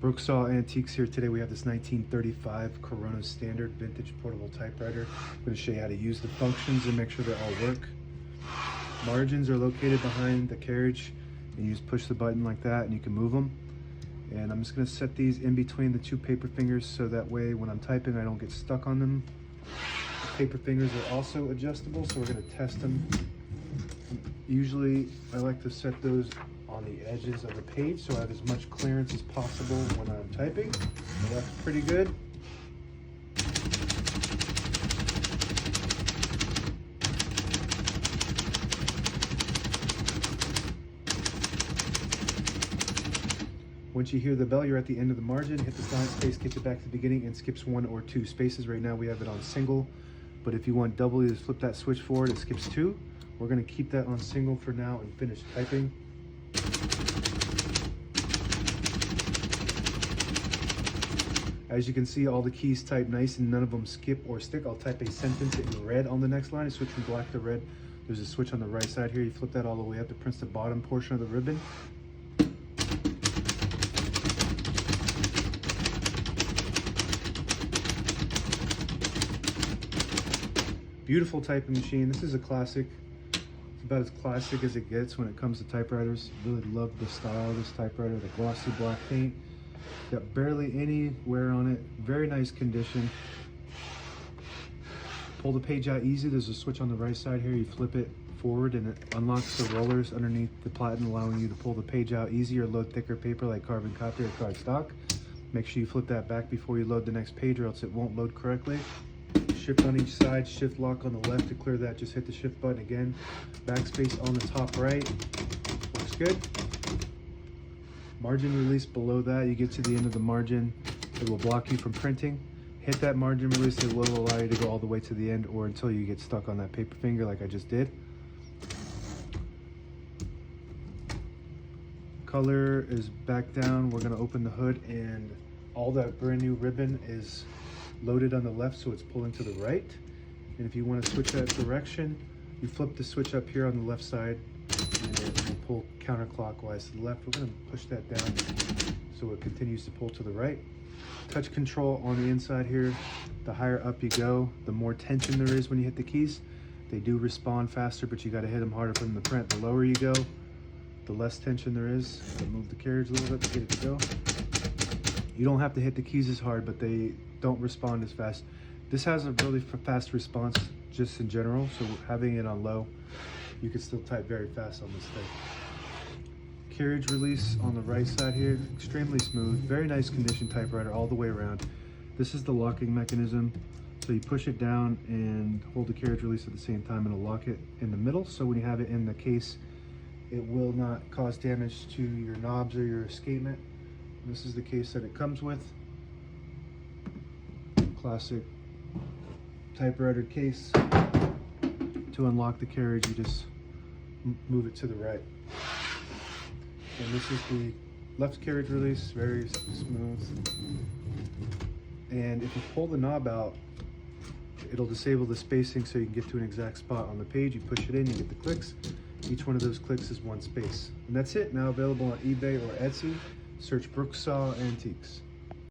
Brooksaw Antiques here today. We have this 1935 Corona Standard vintage portable typewriter. I'm going to show you how to use the functions and make sure they all work. Margins are located behind the carriage, and you just push the button like that and you can move them. And I'm just going to set these in between the two paper fingers so that way when I'm typing I don't get stuck on them. The paper fingers are also adjustable, so we're going to test them. Usually I like to set those on the edges of the page so I have as much clearance as possible when I'm typing. So that's pretty good. Once you hear the bell, you're at the end of the margin. Hit the silent space, get it back to the beginning, and skips 1 or 2 spaces. Right now we have it on single, but if you want double, you just flip that switch forward, it skips 2. We're going to keep that on single for now and finish typing. As you can see, all the keys type nice and none of them skip or stick. I'll type a sentence in red on the next line. I switch from black to red. There's a switch on the right side here. You flip that all the way up to print the bottom portion of the ribbon. Beautiful typing machine. This is a classic. It's about as classic as it gets when it comes to typewriters. Really love the style of this typewriter, the glossy black paint. Got barely any wear on it. Very nice condition. Pull the page out easy. There's a switch on the right side here. You flip it forward and it unlocks the rollers underneath the platen, allowing you to pull the page out easy or load thicker paper like carbon copy or cardstock. Make sure you flip that back before you load the next page or else it won't load correctly. Shift on each side, shift lock on the left. To clear that, just hit the shift button again. Backspace on the top right. Looks good. Margin release below that, you get to the end of the margin, it will block you from printing. Hit that margin release, it will allow you to go all the way to the end or until you get stuck on that paper finger like I just did. Color is back down. We're going to open the hood and all that brand new ribbon is loaded on the left, so it's pulling to the right. And if you want to switch that direction, you flip the switch up here on the left side and it will pull counterclockwise to the left. We're going to push that down so it continues to pull to the right. Touch control on the inside here. The higher up you go, the more tension there is when you hit the keys. They do respond faster, but you got to hit them harder for them to print. The lower you go, the less tension there is. So move the carriage a little bit to get it to go. You don't have to hit the keys as hard, but they don't respond as fast. This has a really fast response just in general, so having it on low, you can still type very fast on this thing. Carriage release on the right side here, extremely smooth, very nice condition typewriter all the way around. This is the locking mechanism, so you push it down and hold the carriage release at the same time and it'll lock it in the middle, so when you have it in the case, it will not cause damage to your knobs or your escapement. This is the case that it comes with. Classic typewriter case. To unlock the carriage, you just move it to the right. And this is the left carriage release, very smooth. And if you pull the knob out, it'll disable the spacing so you can get to an exact spot on the page. You push it in, you get the clicks. Each one of those clicks is 1 space. And that's it, now available on eBay or Etsy. Search Brooksaw Antiques.